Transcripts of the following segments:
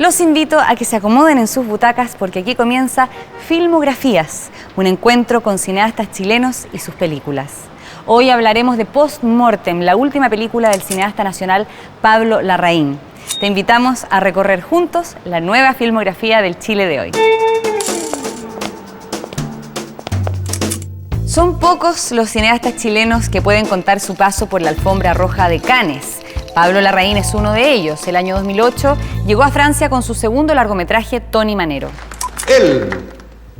Los invito a que se acomoden en sus butacas porque aquí comienza Filmografías, un encuentro con cineastas chilenos y sus películas. Hoy hablaremos de Post Mortem, la última película del cineasta nacional Pablo Larraín. Te invitamos a recorrer juntos la nueva filmografía del Chile de hoy. Son pocos los cineastas chilenos que pueden contar su paso por la alfombra roja de Cannes. Pablo Larraín es uno de ellos. El año 2008 llegó a Francia con su segundo largometraje, Tony Manero. Él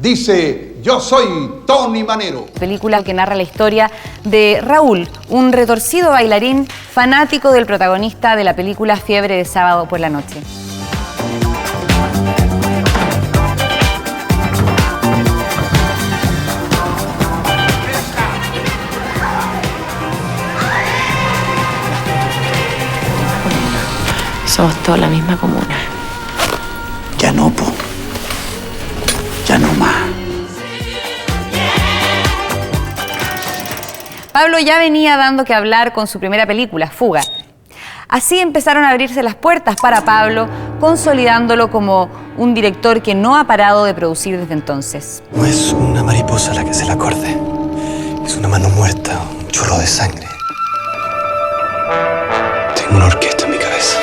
dice: yo soy Tony Manero. Película que narra la historia de Raúl, un retorcido bailarín fanático del protagonista de la película Fiebre de sábado por la noche. Somos todos la misma comuna. Ya no, po. Ya no más. Pablo ya venía dando que hablar con su primera película, Fuga. Así empezaron a abrirse las puertas para Pablo, consolidándolo como un director que no ha parado de producir desde entonces. No es una mariposa la que se la acorde. Es una mano muerta, un chorro de sangre. Tengo una orquesta en mi cabeza.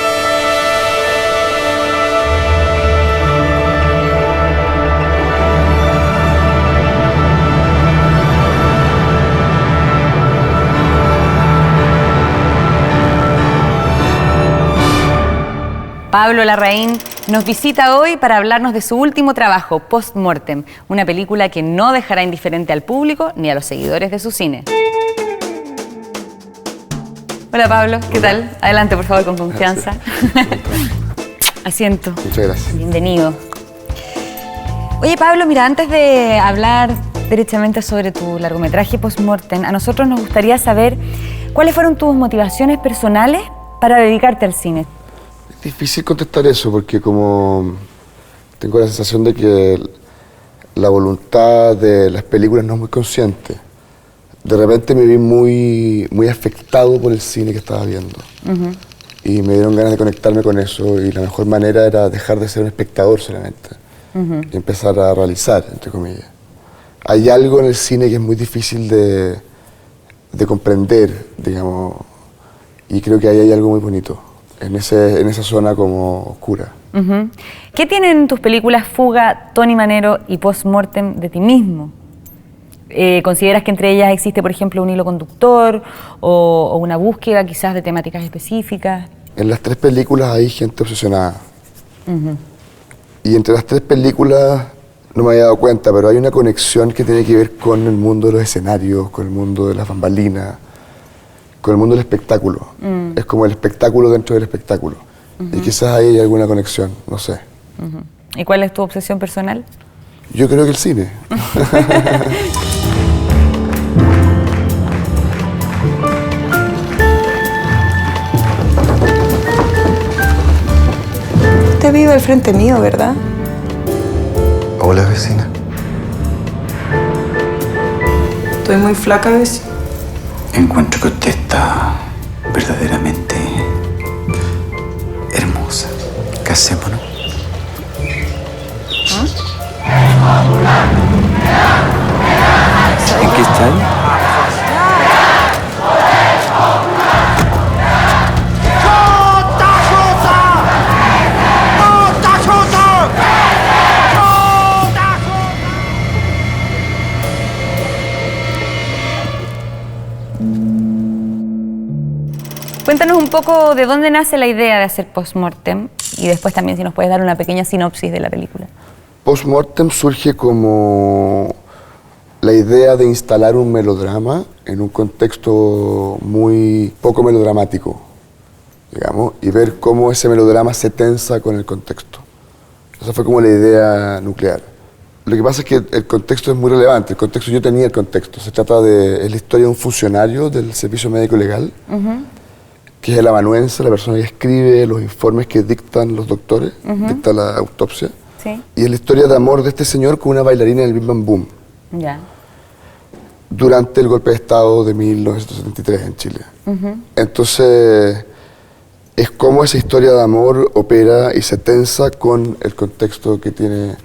Pablo Larraín nos visita hoy para hablarnos de su último trabajo, Post Mortem, una película que no dejará indiferente al público ni a los seguidores de su cine. Hola Pablo, ¿qué tal? Adelante, por favor, con confianza. Asiento. Muchas gracias. Bienvenido. Oye Pablo, mira, antes de hablar derechamente sobre tu largometraje Post Mortem, a nosotros nos gustaría saber cuáles fueron tus motivaciones personales para dedicarte al cine. Es difícil contestar eso porque como tengo la sensación de que la voluntad de las películas no es muy consciente. De repente me vi muy afectado por el cine que estaba viendo. Y me dieron ganas de conectarme con eso y la mejor manera era dejar de ser un espectador solamente y empezar a realizar, entre comillas. Hay algo en el cine que es muy difícil de comprender, digamos, y creo que ahí hay algo muy bonito. En esa zona como oscura. ¿Qué tienen tus películas Fuga, Tony Manero y Post Mortem de ti mismo? ¿Consideras que entre ellas existe, por ejemplo, un hilo conductor o una búsqueda quizás de temáticas específicas? En las tres películas hay gente obsesionada. Y entre las tres películas, no me había dado cuenta, pero hay una conexión que tiene que ver con el mundo de los escenarios, con el mundo de las bambalinas, con el mundo del espectáculo. Es como el espectáculo dentro del espectáculo. Y quizás ahí hay alguna conexión, no sé. ¿Y cuál es tu obsesión personal? Yo creo que el cine. Usted vive al frente mío, ¿verdad? Hola, vecina. Estoy muy flaca, vecina. Encuentro que usted está verdaderamente hermosa. Casémonos. ¿En qué están? Cuéntanos un poco de dónde nace la idea de hacer Post Mortem y después también si nos puedes dar una pequeña sinopsis de la película. Post Mortem surge como la idea de instalar un melodrama en un contexto muy poco melodramático, digamos, y ver cómo ese melodrama se tensa con el contexto. Esa fue como la idea nuclear. Lo que pasa es que el contexto es muy relevante. El contexto, yo tenía el contexto. Es la historia de un funcionario del Servicio Médico Legal, que es el amanuense, la persona que escribe los informes que dictan los doctores, dicta la autopsia. Sí. Y es la historia de amor de este señor con una bailarina en el Bim Bam Boom. Ya. Durante el golpe de Estado de 1973 en Chile. Entonces, es cómo esa historia de amor opera y se tensa con el contexto que tiene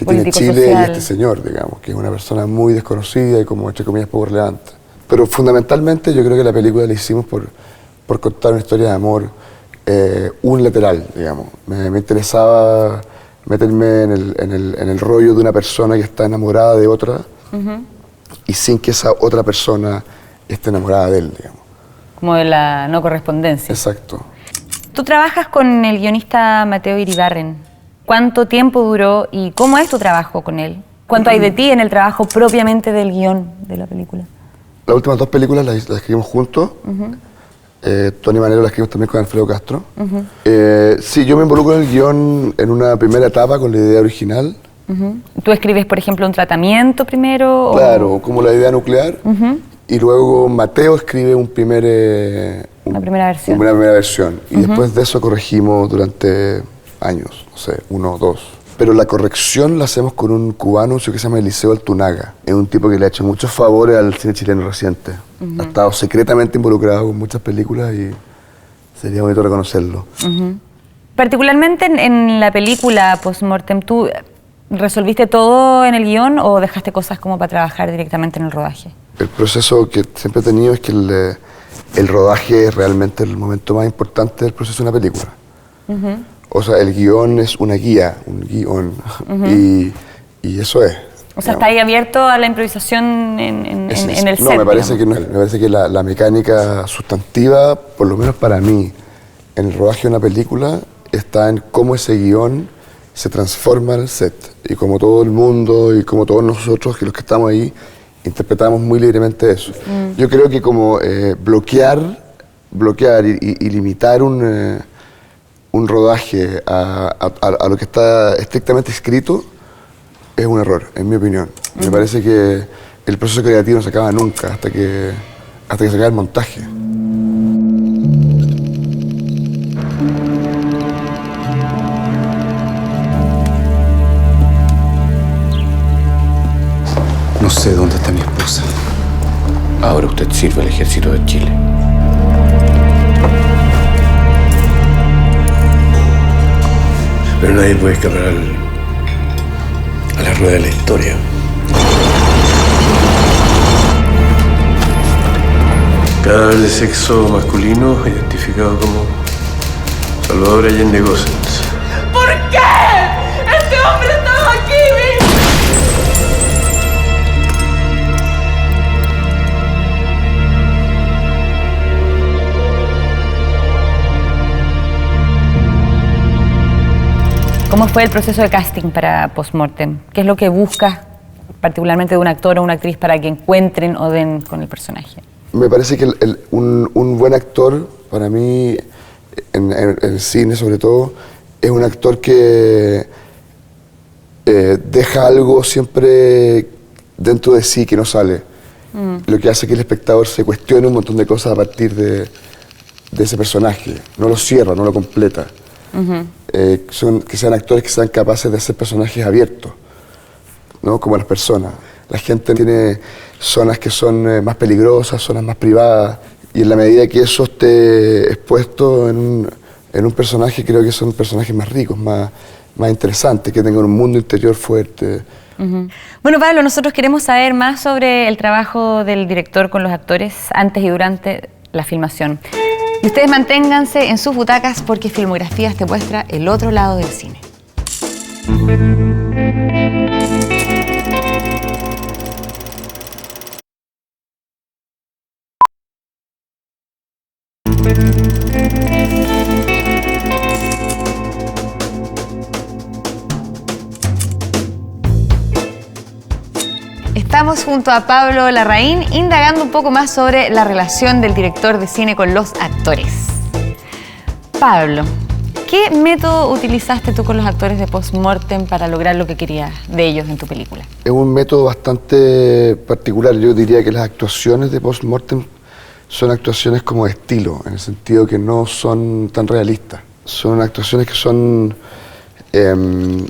Político, Chile social. y este señor, digamos, que es una persona muy desconocida y como, entre comillas, poco relevante. Pero fundamentalmente yo creo que la película la hicimos por contar una historia de amor unilateral, digamos. Me interesaba meterme en el rollo de una persona que está enamorada de otra y sin que esa otra persona esté enamorada de él, digamos. Como de la no correspondencia. Exacto. Tú trabajas con el guionista Mateo Iribarren. ¿Cuánto tiempo duró y cómo es tu trabajo con él? ¿Cuánto hay de ti en el trabajo propiamente del guión de la película? Las últimas 2 películas las escribimos juntos. Tony Manero la escribimos también con Alfredo Castro. Sí, yo me involucro en el guión en una primera etapa con la idea original. ¿Tú escribes, por ejemplo, un tratamiento primero? Claro, como la idea nuclear. Y luego Mateo escribe una primera versión. Una primera versión. Y después de eso corregimos durante años, no sé, 1 o 2. Pero la corrección la hacemos con un cubano que se llama Eliseo Altunaga. Es un tipo que le ha hecho muchos favores al cine chileno reciente. Ha estado secretamente involucrado con muchas películas y sería bonito reconocerlo. Particularmente en la película Postmortem, ¿tú resolviste todo en el guión o dejaste cosas como para trabajar directamente en el rodaje? El proceso que siempre he tenido es que el rodaje es realmente el momento más importante del proceso de una película. O sea, el guión es una guía, un guión, y eso es. O sea, ¿está ahí abierto a la improvisación en el set? No, me parece que no. Me parece que la mecánica sustantiva, por lo menos para mí, en el rodaje de una película, está en cómo ese guión se transforma en el set. Y como todo el mundo y como todos nosotros, que los que estamos ahí, interpretamos muy libremente eso. Yo creo que como bloquear y limitar un rodaje a lo que está estrictamente escrito es un error, en mi opinión. Me parece que el proceso creativo no se acaba nunca hasta que se acaba el montaje. No sé dónde está mi esposa. Ahora usted sirve al ejército de Chile. Pero nadie puede escapar a la rueda de la historia. Cadáver de sexo masculino identificado como Salvador Allende Gossens. ¿Por qué? ¡Este hombre estaba aquí! ¿Cómo fue el proceso de casting para Postmortem? ¿Qué es lo que buscas particularmente de un actor o una actriz para que encuentren o den con el personaje? Me parece que un buen actor, para mí, en el cine sobre todo, es un actor que deja algo siempre dentro de sí que no sale. Lo que hace que el espectador se cuestione un montón de cosas a partir de ese personaje. No lo cierra, no lo completa. Que sean actores que sean capaces de hacer personajes abiertos, ¿no? Como las personas. La gente tiene zonas que son más peligrosas, zonas más privadas, y en la medida que eso esté expuesto en un personaje, creo que son personajes más ricos, más interesantes, que tengan un mundo interior fuerte. Bueno, Pablo, nosotros queremos saber más sobre el trabajo del director con los actores antes y durante la filmación. Y ustedes manténganse en sus butacas porque Filmografías te muestra el otro lado del cine. Estamos junto a Pablo Larraín indagando un poco más sobre la relación del director de cine con los actores. Pablo, ¿qué método utilizaste tú con los actores de Postmortem para lograr lo que querías de ellos en tu película? Es un método bastante particular. Yo diría que las actuaciones de Postmortem son actuaciones como de estilo, en el sentido que no son tan realistas. Son actuaciones que son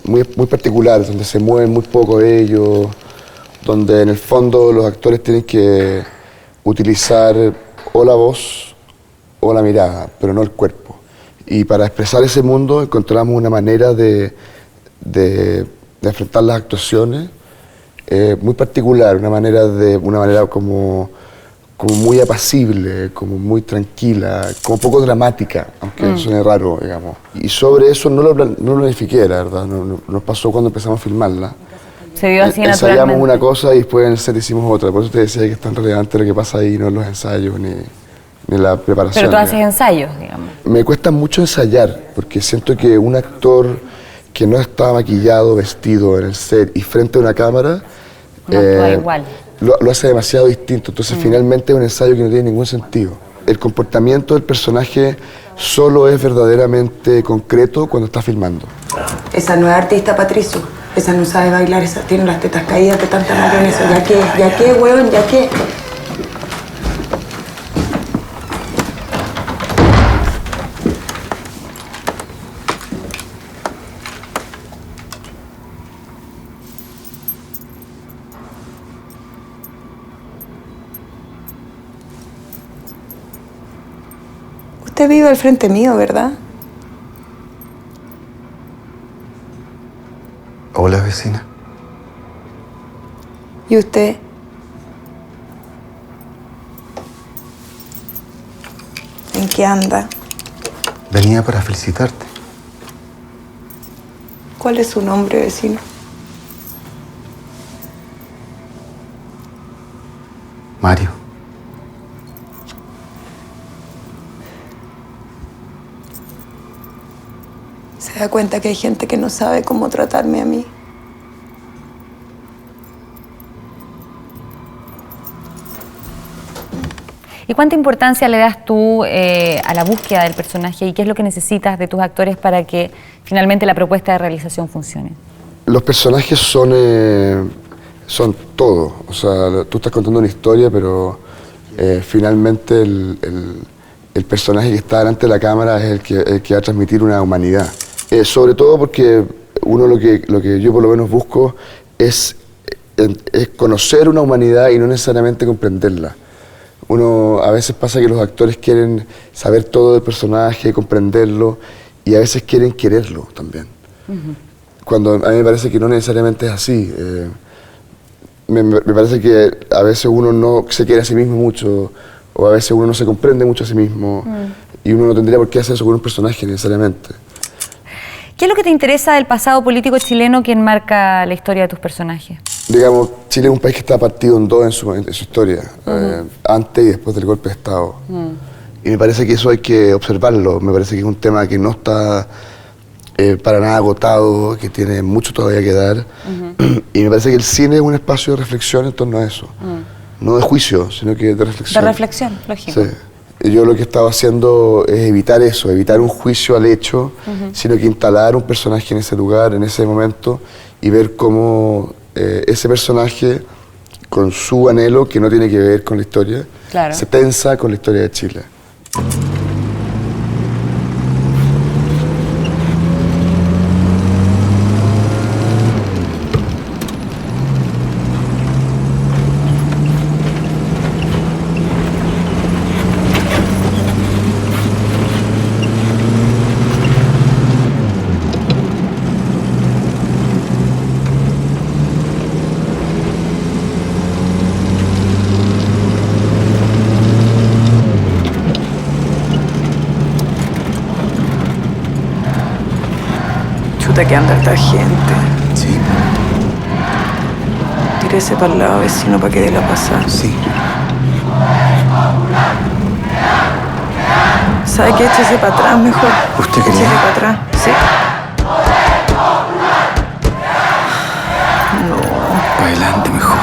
muy particulares, donde se mueven muy poco ellos, donde en el fondo los actores tienen que utilizar o la voz o la mirada, pero no el cuerpo. Y para expresar ese mundo encontramos una manera de enfrentar las actuaciones muy particular, una manera como muy apacible, como muy tranquila, como poco dramática, aunque suene raro, digamos. Y sobre eso no lo planifiqué, la verdad, nos pasó cuando empezamos a filmarla. Se dio así naturalmente. Ensayamos una cosa y después en el set hicimos otra, por eso te decía que es tan relevante lo que pasa ahí, no en los ensayos ni la preparación. Pero tú haces ensayos, digamos. Me cuesta mucho ensayar, porque siento que un actor que no está maquillado, vestido en el set y frente a una cámara, No actúa igual. Lo hace demasiado distinto. Entonces finalmente es un ensayo que no tiene ningún sentido. El comportamiento del personaje solo es verdaderamente concreto cuando está filmando. Esa no es artista, Patricio. Esa no sabe bailar, esa tiene las tetas caídas de tanta mayonesa. Ya que, huevón, ya que. Usted vive al frente mío, ¿verdad? Hola, vecina. ¿Y usted? ¿En qué anda? Venía para felicitarte. ¿Cuál es su nombre, vecino? Mario. ¿Se da cuenta que hay gente que no sabe cómo tratarme a mí? ¿Y cuánta importancia le das tú a la búsqueda del personaje y qué es lo que necesitas de tus actores para que finalmente la propuesta de realización funcione? Los personajes son todo. O sea, tú estás contando una historia, pero finalmente el personaje que está delante de la cámara es el que va a transmitir una humanidad. Sobre todo porque uno lo que yo por lo menos busco es conocer una humanidad y no necesariamente comprenderla. A veces pasa que los actores quieren saber todo del personaje, comprenderlo, y a veces quieren quererlo también. Cuando a mí me parece que no necesariamente es así. Me parece que a veces uno no se quiere a sí mismo mucho, o a veces uno no se comprende mucho a sí mismo, y uno no tendría por qué hacer eso con un personaje necesariamente. ¿Qué es lo que te interesa del pasado político chileno que enmarca la historia de tus personajes? Digamos, Chile es un país que está partido en dos en su historia, antes y después del golpe de Estado. Y me parece que eso hay que observarlo, me parece que es un tema que no está para nada agotado, que tiene mucho todavía que dar. Y me parece que el cine es un espacio de reflexión en torno a eso. No de juicio, sino que de reflexión. De reflexión, lógico. Sí. Yo lo que he estado haciendo es evitar eso, evitar un juicio al hecho, sino que instalar un personaje en ese lugar, en ese momento, y ver cómo ese personaje, con su anhelo, que no tiene que ver con la historia, Claro. se tensa con la historia de Chile. Chuta que anda esta gente. Sí, Tírese para el lado, vecino, para que dé la pasada. sí. ¿Sabe qué? Échese para atrás mejor. ¿Usted quería? Échese para atrás, sí. Para adelante mejor.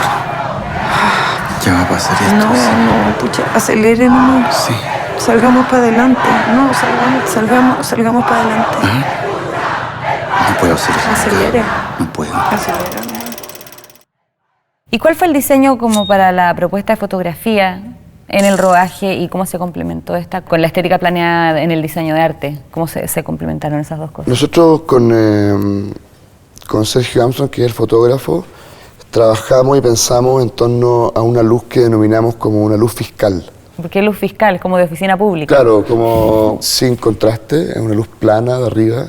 Ya va a pasar esto. No, sí. no, pucha, acelere nomás. Sí. Salgamos para adelante. No, salgamos para adelante. No puedo hacer eso. Acelere. No puedo. Acelera nomás. ¿Y cuál fue el diseño como para la propuesta de fotografía en el rodaje y cómo se complementó esta con la estética planeada en el diseño de arte? ¿Cómo se complementaron esas dos cosas? Nosotros con Sergio Armstrong, que es el fotógrafo, trabajamos y pensamos en torno a una luz que denominamos como una luz fiscal. ¿Por qué luz fiscal? Como de oficina pública. Claro, como sin contraste, es una luz plana de arriba,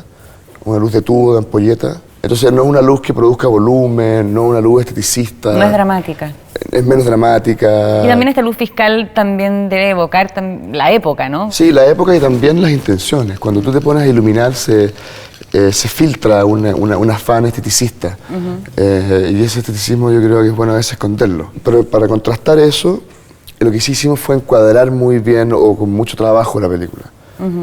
una luz de tubo, de ampolleta. Entonces no es una luz que produzca volumen, no es una luz esteticista. No es dramática. Es menos dramática. Y también esta luz fiscal también debe evocar la época, ¿no? Sí, la época y también las intenciones. Cuando tú te pones a iluminar se filtra un afán esteticista. Y ese esteticismo yo creo que es bueno a veces esconderlo. Pero para contrastar eso, lo que sí hicimos fue encuadrar muy bien o con mucho trabajo la película.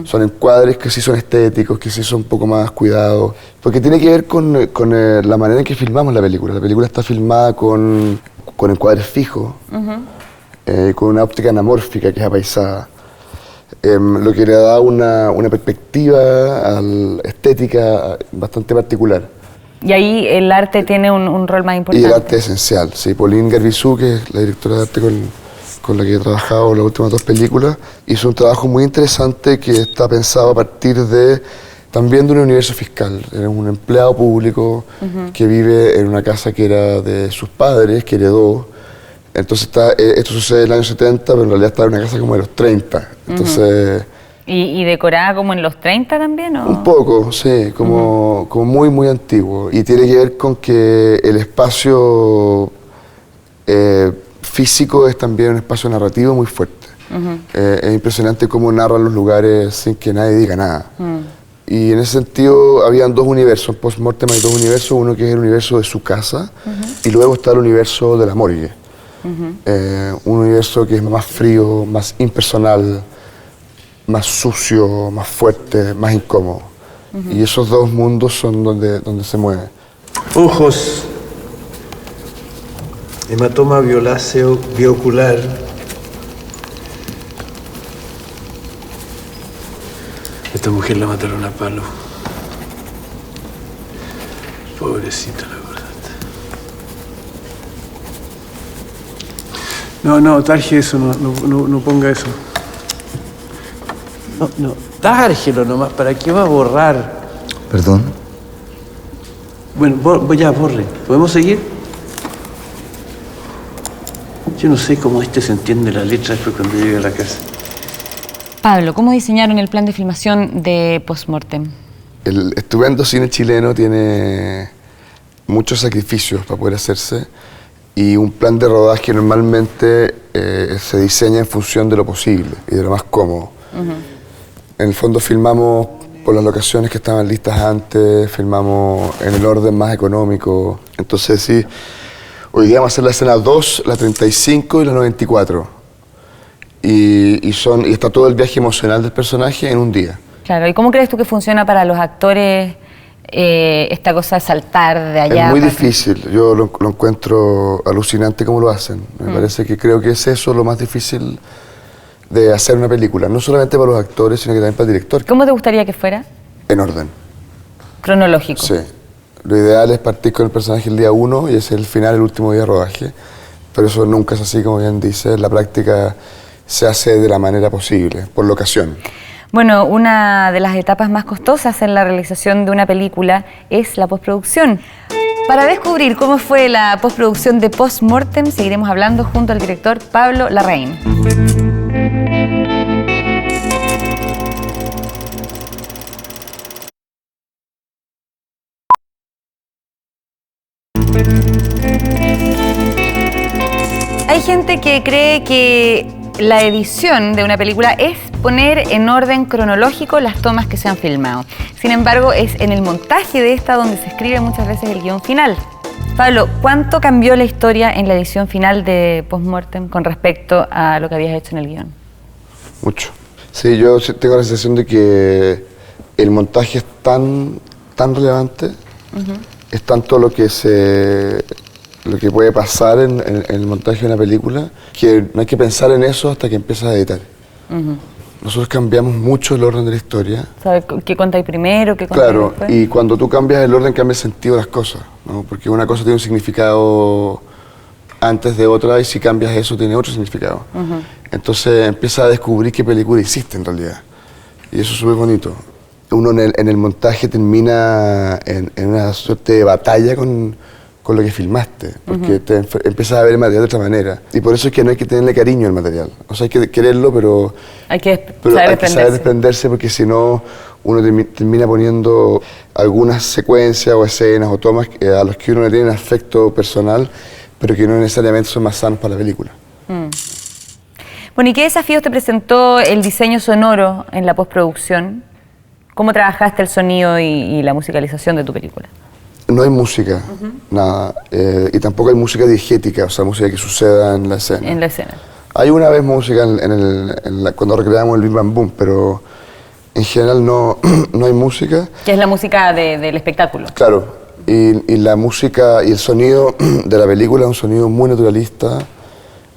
Son encuadres que sí son estéticos, que sí son un poco más cuidados. Porque tiene que ver con la manera en que filmamos la película. La película está filmada con encuadres fijos, con una óptica anamórfica que es apaisada. Lo que le da una perspectiva estética bastante particular. Y ahí el arte tiene un rol más importante. Y el arte es esencial, sí. Pauline Garbizú, que es la directora de arte con la que he trabajado las últimas 2 películas, hizo un trabajo muy interesante que está pensado a partir también de un universo fiscal. Era un empleado público que vive en una casa que era de sus padres, que heredó. Entonces esto sucede en el año 70, pero en realidad está en una casa como de los 30. Entonces... ¿Y decorada como en los 30 también? ¿O? Un poco, sí, como muy, muy antiguo. Y tiene que ver con que el espacio físico es también un espacio narrativo muy fuerte. Es impresionante cómo narran los lugares sin que nadie diga nada. Y en ese sentido habían 2 universos, en Post-Mortem hay 2 universos, uno que es el universo de su casa y luego está el universo de la morgue. Un universo que es más frío, más impersonal, más sucio, más fuerte, más incómodo. Y esos 2 mundos son donde se mueve. Ojos, hematoma violáceo biocular, esta mujer la mataron a palo. Pobrecita, la verdad. No, tarje eso, no ponga eso. No, tárgelo nomás, ¿para qué va a borrar? ¿Perdón? Bueno, ya, borre. ¿Podemos seguir? Yo no sé cómo se entiende la letra después cuando llegue a la casa. Pablo, ¿cómo diseñaron el plan de filmación de Post-Mortem? El estupendo cine chileno tiene muchos sacrificios para poder hacerse y un plan de rodaje normalmente se diseña en función de lo posible y de lo más cómodo. En el fondo filmamos por las locaciones que estaban listas antes, filmamos en el orden más económico. Entonces sí, hoy día vamos a hacer la escena 2, la 35 y la 94. Y está todo el viaje emocional del personaje en un día. Claro, ¿y cómo crees tú que funciona para los actores esta cosa de saltar de allá? Es muy difícil, yo lo encuentro alucinante cómo lo hacen. Me parece que creo que es eso lo más difícil de hacer una película, no solamente para los actores, sino que también para el director. ¿Cómo te gustaría que fuera? En orden. Cronológico. Sí. Lo ideal es partir con el personaje el día 1 y ese es el final, el último día de rodaje. Pero eso nunca es así, como bien dice. En la práctica se hace de la manera posible, por locación. Bueno, una de las etapas más costosas en la realización de una película es la postproducción. Para descubrir cómo fue la postproducción de Post-Mortem, seguiremos hablando junto al director Pablo Larraín. Hay gente que cree que la edición de una película es poner en orden cronológico las tomas que se han filmado. Sin embargo, es en el montaje de esta donde se escribe muchas veces el guión final. Pablo, ¿cuánto cambió la historia en la edición final de Post-Mortem con respecto a lo que habías hecho en el guión? Mucho. Sí, yo tengo la sensación de que el montaje es tan relevante, es tanto lo que puede pasar en el montaje de una película, que no hay que pensar en eso hasta que empiezas a editar. Nosotros cambiamos mucho el orden de la historia. ¿Sabes qué contáis primero, qué contáis después? Claro, y cuando tú cambias el orden cambia el sentido de las cosas, ¿no? Porque una cosa tiene un significado antes de otra y si cambias eso tiene otro significado. Entonces empiezas a descubrir qué película hiciste en realidad. Y eso es súper bonito. Uno en el montaje termina en una suerte de batalla con con lo que filmaste, porque te empiezas a ver el material de otra manera. Y por eso es que no hay que tenerle cariño al material. O sea, hay que quererlo, pero Hay que hay que saber desprenderse, porque si no, uno termina poniendo algunas secuencias o escenas o tomas a los que uno le tiene afecto personal, pero que no necesariamente son más sanos para la película. Bueno, ¿y qué desafíos te presentó el diseño sonoro en la postproducción? ¿Cómo trabajaste el sonido y la musicalización de tu película? No hay música, nada, y tampoco hay música diegética, o sea, música que suceda en la escena. En la escena. Hay una vez música cuando recreamos el Bim Bam Boom, pero en general no hay música. Que es la música del espectáculo. Claro, y la música y el sonido de la película es un sonido muy naturalista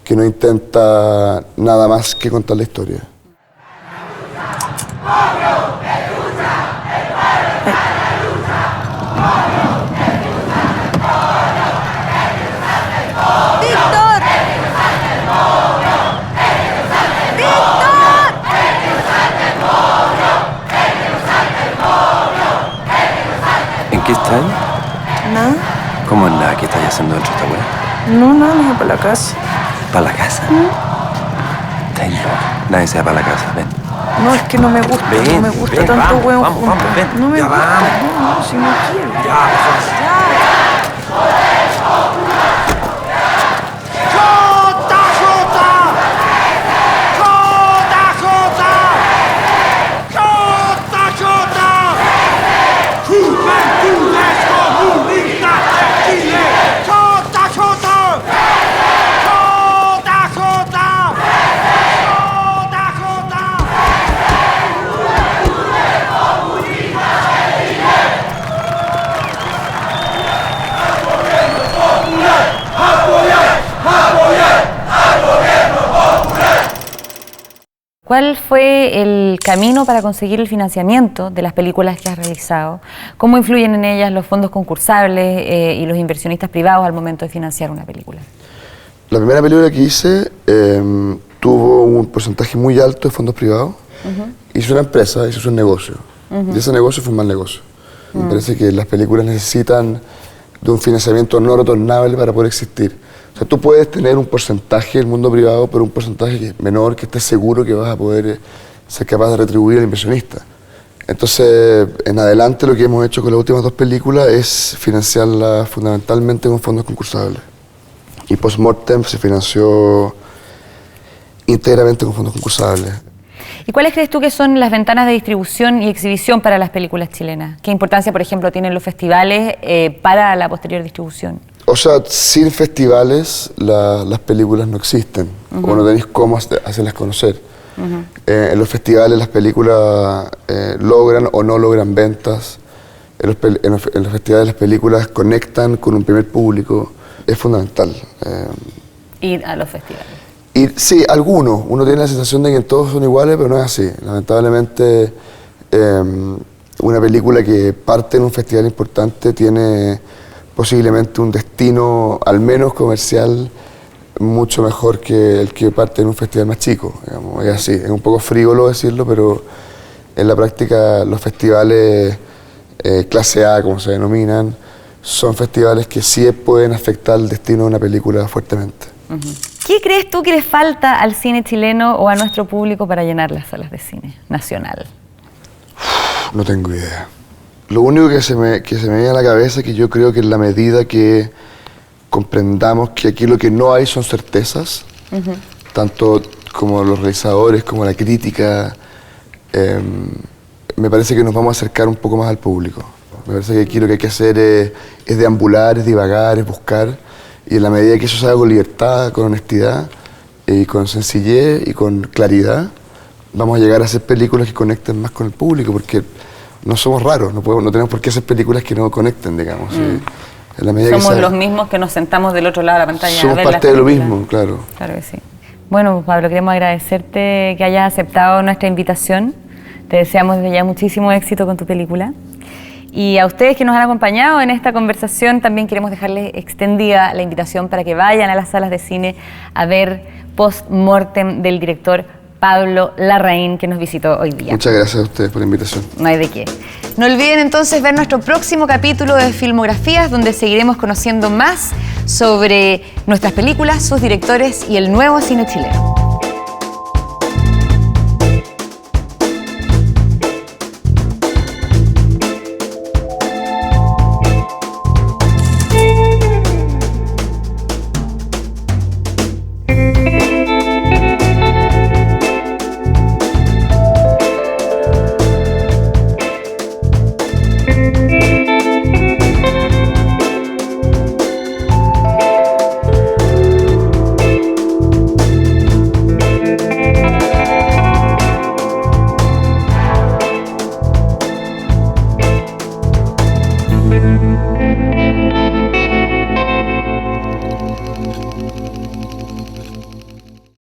que no intenta nada más que contar la historia. ¿En qué estás? Nada. ¿Cómo es nada? ¿Qué estás haciendo dentro de esta weá? No, nada, me voy para la casa. ¿Para la casa? Estás loca. Nadie se va para la casa, ven. No, es que no me gusta, Ven, no me gusta ven, tanto vamos, huevo vamos, junto. vamos, ven. No me Ya gusta, vamos. no, si no quiero. Ya, vamos. ¿Cuál fue el camino para conseguir el financiamiento de las películas que has realizado? ¿Cómo influyen en ellas los fondos concursables y los inversionistas privados al momento de financiar una película? La primera película que hice tuvo un porcentaje muy alto de fondos privados. Hice una empresa, hice un negocio. Y ese negocio fue un mal negocio. Me parece que las películas necesitan de un financiamiento no retornable para poder existir. O sea, tú puedes tener un porcentaje del mundo privado, pero un porcentaje menor que estés seguro que vas a poder ser capaz de retribuir al inversionista. Entonces, en adelante lo que hemos hecho con las últimas dos películas es financiarlas fundamentalmente con fondos concursables. Y Postmortem se financió íntegramente con fondos concursables. ¿Y cuáles crees tú que son las ventanas de distribución y exhibición para las películas chilenas? ¿Qué importancia, por ejemplo, tienen los festivales para la posterior distribución? O sea, sin festivales las películas no existen, o no tenéis cómo hacerlas conocer. En los festivales las películas logran o no logran ventas. En los festivales las películas conectan con un primer público. Es fundamental. Ir a los festivales. Y sí, algunos. Uno tiene la sensación de que todos son iguales, pero no es así. Lamentablemente, una película que parte en un festival importante tiene posiblemente un destino, al menos comercial, mucho mejor que el que parte en un festival más chico. Digamos. Es así. Es un poco frívolo decirlo, pero en la práctica los festivales clase A, como se denominan, son festivales que sí pueden afectar el destino de una película fuertemente. ¿Qué crees tú que le falta al cine chileno o a nuestro público para llenar las salas de cine nacional? No tengo idea. Lo único que se me viene a la cabeza es que yo creo que en la medida que comprendamos que aquí lo que no hay son certezas, tanto como los realizadores como la crítica, me parece que nos vamos a acercar un poco más al público. Me parece que aquí lo que hay que hacer es deambular, es divagar, es buscar, y en la medida que eso se haga con libertad, con honestidad, y con sencillez y con claridad, vamos a llegar a hacer películas que conecten más con el público, porque no somos raros, no tenemos por qué hacer películas que no conecten, digamos. En la medida Somos que los mismos que nos sentamos del otro lado de la pantalla. Somos a ver parte las de lo películas. mismo, claro. Claro que sí. Bueno, pues, Pablo, queremos agradecerte que hayas aceptado nuestra invitación. Te deseamos desde ya muchísimo éxito con tu película. Y a ustedes que nos han acompañado en esta conversación, también queremos dejarles extendida la invitación para que vayan a las salas de cine a ver Postmortem del director Pablo Larraín, que nos visitó hoy día. Muchas gracias a ustedes por la invitación. No hay de qué. No olviden entonces ver nuestro próximo capítulo de Filmografías, donde seguiremos conociendo más sobre nuestras películas, sus directores y el nuevo cine chileno.